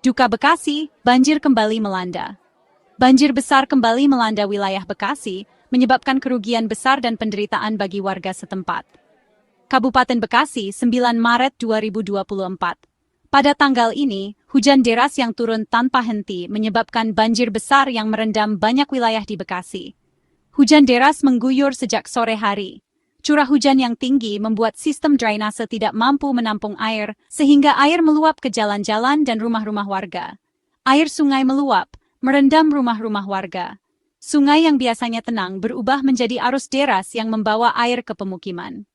Duka Bekasi, banjir kembali melanda. Banjir besar kembali melanda wilayah Bekasi, menyebabkan kerugian besar dan penderitaan bagi warga setempat. Kabupaten Bekasi, 9 Maret 2024. Pada tanggal ini, hujan deras yang turun tanpa henti menyebabkan banjir besar yang merendam banyak wilayah di Bekasi. Hujan deras mengguyur sejak sore hari. Curah hujan yang tinggi membuat sistem drainase tidak mampu menampung air, sehingga air meluap ke jalan-jalan dan rumah-rumah warga. Air sungai meluap, merendam rumah-rumah warga. Sungai yang biasanya tenang berubah menjadi arus deras yang membawa air ke pemukiman.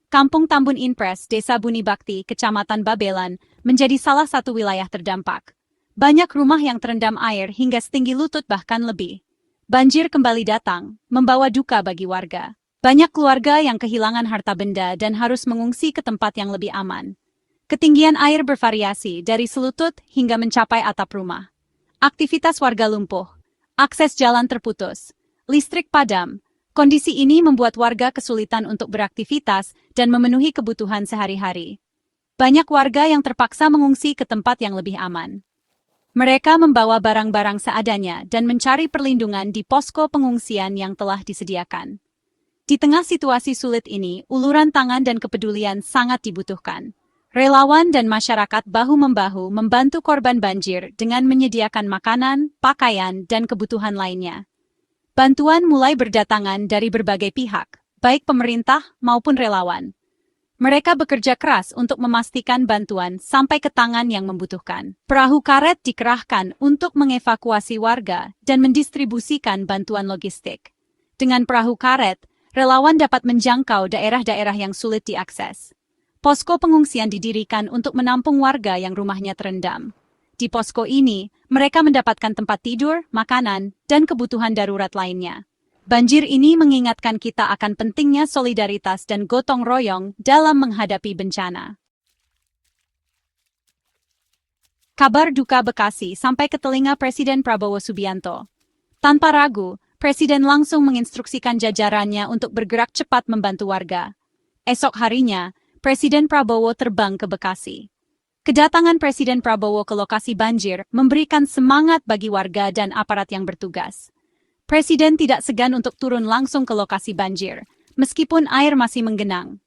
Kampung Tambun Inpres, Desa Buni Bakti, Kecamatan Babelan, menjadi salah satu wilayah terdampak. Banyak rumah yang terendam air hingga setinggi lutut bahkan lebih. Banjir kembali datang, membawa duka bagi warga. Banyak keluarga yang kehilangan harta benda dan harus mengungsi ke tempat yang lebih aman. Ketinggian air bervariasi dari selutut hingga mencapai atap rumah. Aktivitas warga lumpuh. Akses jalan terputus. Listrik padam. Kondisi ini membuat warga kesulitan untuk beraktivitas dan memenuhi kebutuhan sehari-hari. Banyak warga yang terpaksa mengungsi ke tempat yang lebih aman. Mereka membawa barang-barang seadanya dan mencari perlindungan di posko pengungsian yang telah disediakan. Di tengah situasi sulit ini, uluran tangan dan kepedulian sangat dibutuhkan. Relawan dan masyarakat bahu-membahu membantu korban banjir dengan menyediakan makanan, pakaian, dan kebutuhan lainnya. Bantuan mulai berdatangan dari berbagai pihak, baik pemerintah maupun relawan. Mereka bekerja keras untuk memastikan bantuan sampai ke tangan yang membutuhkan. Perahu karet dikerahkan untuk mengevakuasi warga dan mendistribusikan bantuan logistik. Dengan perahu karet, relawan dapat menjangkau daerah-daerah yang sulit diakses. Posko pengungsian didirikan untuk menampung warga yang rumahnya terendam. Di posko ini, mereka mendapatkan tempat tidur, makanan, dan kebutuhan darurat lainnya. Banjir ini mengingatkan kita akan pentingnya solidaritas dan gotong royong dalam menghadapi bencana. Kabar duka Bekasi sampai ke telinga Presiden Prabowo Subianto. Tanpa ragu, Presiden langsung menginstruksikan jajarannya untuk bergerak cepat membantu warga. Esok harinya, Presiden Prabowo terbang ke Bekasi. Kedatangan Presiden Prabowo ke lokasi banjir memberikan semangat bagi warga dan aparat yang bertugas. Presiden tidak segan untuk turun langsung ke lokasi banjir, meskipun air masih menggenang.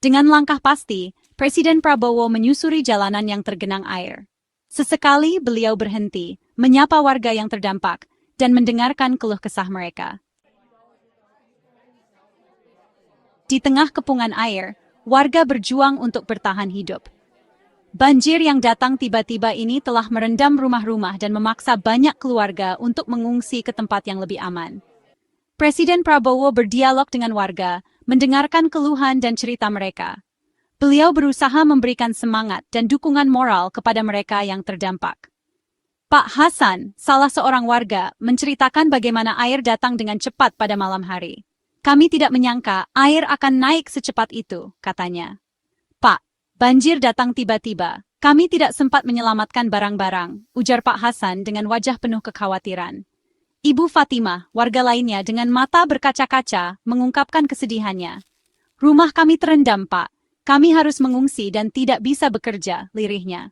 Dengan langkah pasti, Presiden Prabowo menyusuri jalanan yang tergenang air. Sesekali beliau berhenti, menyapa warga yang terdampak, dan mendengarkan keluh kesah mereka. Di tengah kepungan air, warga berjuang untuk bertahan hidup. Banjir yang datang tiba-tiba ini telah merendam rumah-rumah dan memaksa banyak keluarga untuk mengungsi ke tempat yang lebih aman. Presiden Prabowo berdialog dengan warga, mendengarkan keluhan dan cerita mereka. Beliau berusaha memberikan semangat dan dukungan moral kepada mereka yang terdampak. Pak Hasan, salah seorang warga, menceritakan bagaimana air datang dengan cepat pada malam hari. Kami tidak menyangka air akan naik secepat itu, katanya. Pak, banjir datang tiba-tiba. Kami tidak sempat menyelamatkan barang-barang, ujar Pak Hasan dengan wajah penuh kekhawatiran. Ibu Fatimah, warga lainnya dengan mata berkaca-kaca, mengungkapkan kesedihannya. Rumah kami terendam, Pak. Kami harus mengungsi dan tidak bisa bekerja, lirihnya.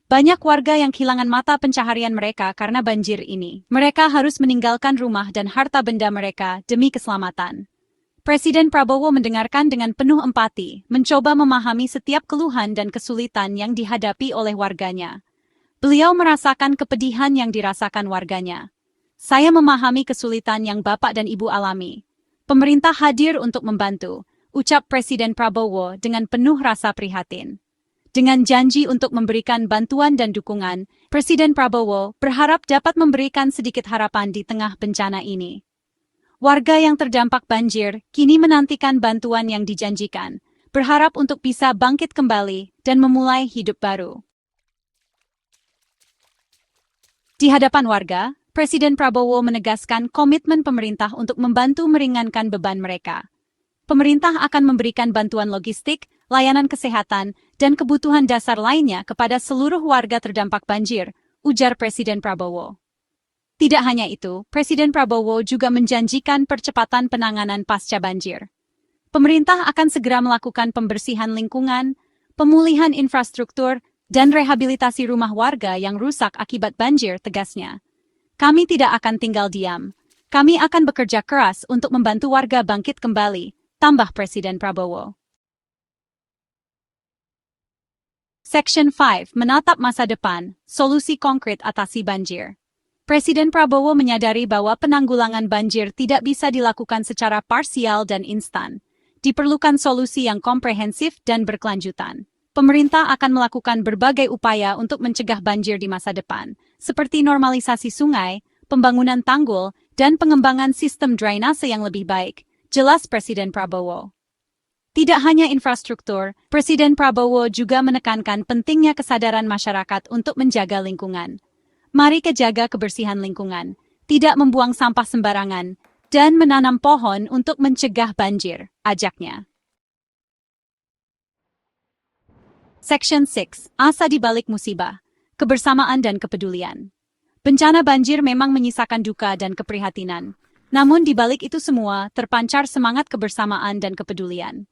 Banyak warga yang kehilangan mata pencaharian mereka karena banjir ini. Mereka harus meninggalkan rumah dan harta benda mereka demi keselamatan. Presiden Prabowo mendengarkan dengan penuh empati, mencoba memahami setiap keluhan dan kesulitan yang dihadapi oleh warganya. Beliau merasakan kepedihan yang dirasakan warganya. Saya memahami kesulitan yang Bapak dan Ibu alami. Pemerintah hadir untuk membantu, ucap Presiden Prabowo dengan penuh rasa prihatin. Dengan janji untuk memberikan bantuan dan dukungan, Presiden Prabowo berharap dapat memberikan sedikit harapan di tengah bencana ini. Warga yang terdampak banjir kini menantikan bantuan yang dijanjikan, berharap untuk bisa bangkit kembali dan memulai hidup baru. Di hadapan warga, Presiden Prabowo menegaskan komitmen pemerintah untuk membantu meringankan beban mereka. Pemerintah akan memberikan bantuan logistik, layanan kesehatan, dan kebutuhan dasar lainnya kepada seluruh warga terdampak banjir, ujar Presiden Prabowo. Tidak hanya itu, Presiden Prabowo juga menjanjikan percepatan penanganan pasca banjir. Pemerintah akan segera melakukan pembersihan lingkungan, pemulihan infrastruktur, dan rehabilitasi rumah warga yang rusak akibat banjir, tegasnya. Kami tidak akan tinggal diam. Kami akan bekerja keras untuk membantu warga bangkit kembali, tambah Presiden Prabowo. Section 5. Menatap masa depan, solusi konkret atasi banjir. Presiden Prabowo menyadari bahwa penanggulangan banjir tidak bisa dilakukan secara parsial dan instan. Diperlukan solusi yang komprehensif dan berkelanjutan. Pemerintah akan melakukan berbagai upaya untuk mencegah banjir di masa depan, seperti normalisasi sungai, pembangunan tanggul, dan pengembangan sistem drainase yang lebih baik, jelas Presiden Prabowo. Tidak hanya infrastruktur, Presiden Prabowo juga menekankan pentingnya kesadaran masyarakat untuk menjaga lingkungan. Mari jaga kebersihan lingkungan, tidak membuang sampah sembarangan, dan menanam pohon untuk mencegah banjir, ajaknya. Section 6. Asa di balik musibah, kebersamaan dan kepedulian. Bencana banjir memang menyisakan duka dan keprihatinan. Namun di balik itu semua, terpancar semangat kebersamaan dan kepedulian.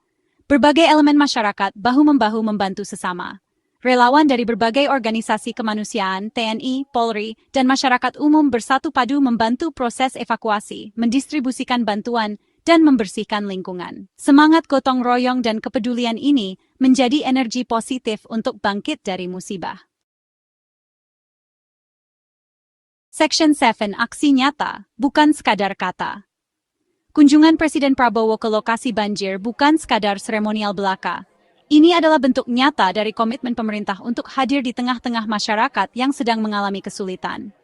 Berbagai elemen masyarakat bahu-membahu membantu sesama. Relawan dari berbagai organisasi kemanusiaan, TNI, Polri, dan masyarakat umum bersatu padu membantu proses evakuasi, mendistribusikan bantuan, dan membersihkan lingkungan. Semangat gotong royong dan kepedulian ini menjadi energi positif untuk bangkit dari musibah. Section 7. Aksi nyata, bukan sekadar kata. Kunjungan Presiden Prabowo ke lokasi banjir bukan sekadar seremonial belaka. Ini adalah bentuk nyata dari komitmen pemerintah untuk hadir di tengah-tengah masyarakat yang sedang mengalami kesulitan.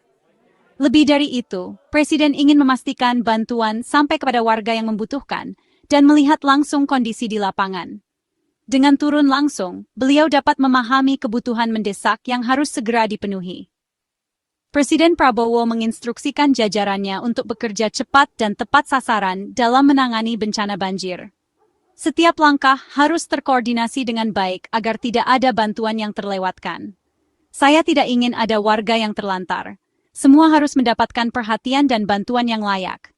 Lebih dari itu, Presiden ingin memastikan bantuan sampai kepada warga yang membutuhkan dan melihat langsung kondisi di lapangan. Dengan turun langsung, beliau dapat memahami kebutuhan mendesak yang harus segera dipenuhi. Presiden Prabowo menginstruksikan jajarannya untuk bekerja cepat dan tepat sasaran dalam menangani bencana banjir. Setiap langkah harus terkoordinasi dengan baik agar tidak ada bantuan yang terlewatkan. Saya tidak ingin ada warga yang terlantar. Semua harus mendapatkan perhatian dan bantuan yang layak.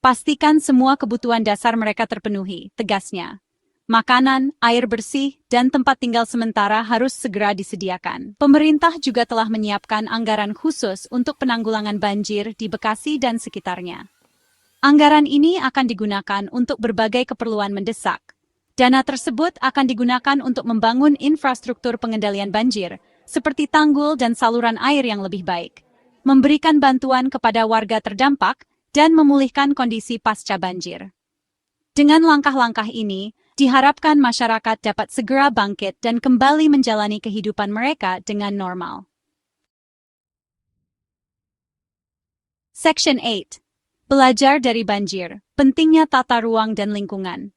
Pastikan semua kebutuhan dasar mereka terpenuhi, tegasnya. Makanan, air bersih, dan tempat tinggal sementara harus segera disediakan. Pemerintah juga telah menyiapkan anggaran khusus untuk penanggulangan banjir di Bekasi dan sekitarnya. Anggaran ini akan digunakan untuk berbagai keperluan mendesak. Dana tersebut akan digunakan untuk membangun infrastruktur pengendalian banjir, seperti tanggul dan saluran air yang lebih baik, memberikan bantuan kepada warga terdampak, dan memulihkan kondisi pasca banjir. Dengan langkah-langkah ini, diharapkan masyarakat dapat segera bangkit dan kembali menjalani kehidupan mereka dengan normal. Section 8. Belajar dari banjir, pentingnya tata ruang dan lingkungan.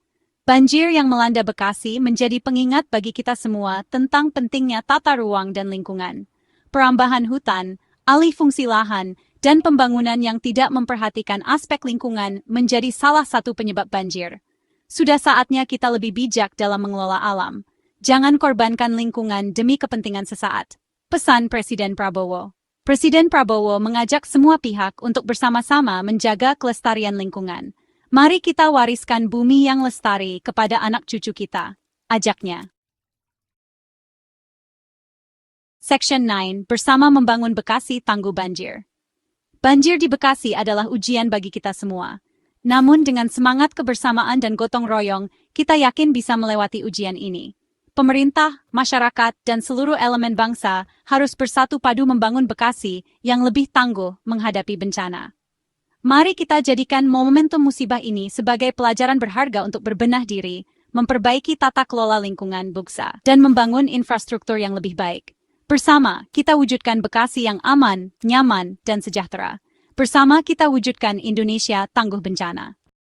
Banjir yang melanda Bekasi menjadi pengingat bagi kita semua tentang pentingnya tata ruang dan lingkungan. Perambahan hutan, alih fungsi lahan, dan pembangunan yang tidak memperhatikan aspek lingkungan menjadi salah satu penyebab banjir. Sudah saatnya kita lebih bijak dalam mengelola alam. Jangan korbankan lingkungan demi kepentingan sesaat. Pesan Presiden Prabowo. Presiden Prabowo mengajak semua pihak untuk bersama-sama menjaga kelestarian lingkungan. Mari kita wariskan bumi yang lestari kepada anak cucu kita, ajaknya. Section 9. Bersama membangun Bekasi tangguh banjir. Banjir di Bekasi adalah ujian bagi kita semua. Namun dengan semangat kebersamaan dan gotong royong, kita yakin bisa melewati ujian ini. Pemerintah, masyarakat, dan seluruh elemen bangsa harus bersatu padu membangun Bekasi yang lebih tangguh menghadapi bencana. Mari kita jadikan momentum musibah ini sebagai pelajaran berharga untuk berbenah diri, memperbaiki tata kelola lingkungan bangsa, dan membangun infrastruktur yang lebih baik. Bersama, kita wujudkan Bekasi yang aman, nyaman, dan sejahtera. Bersama kita wujudkan Indonesia tangguh bencana.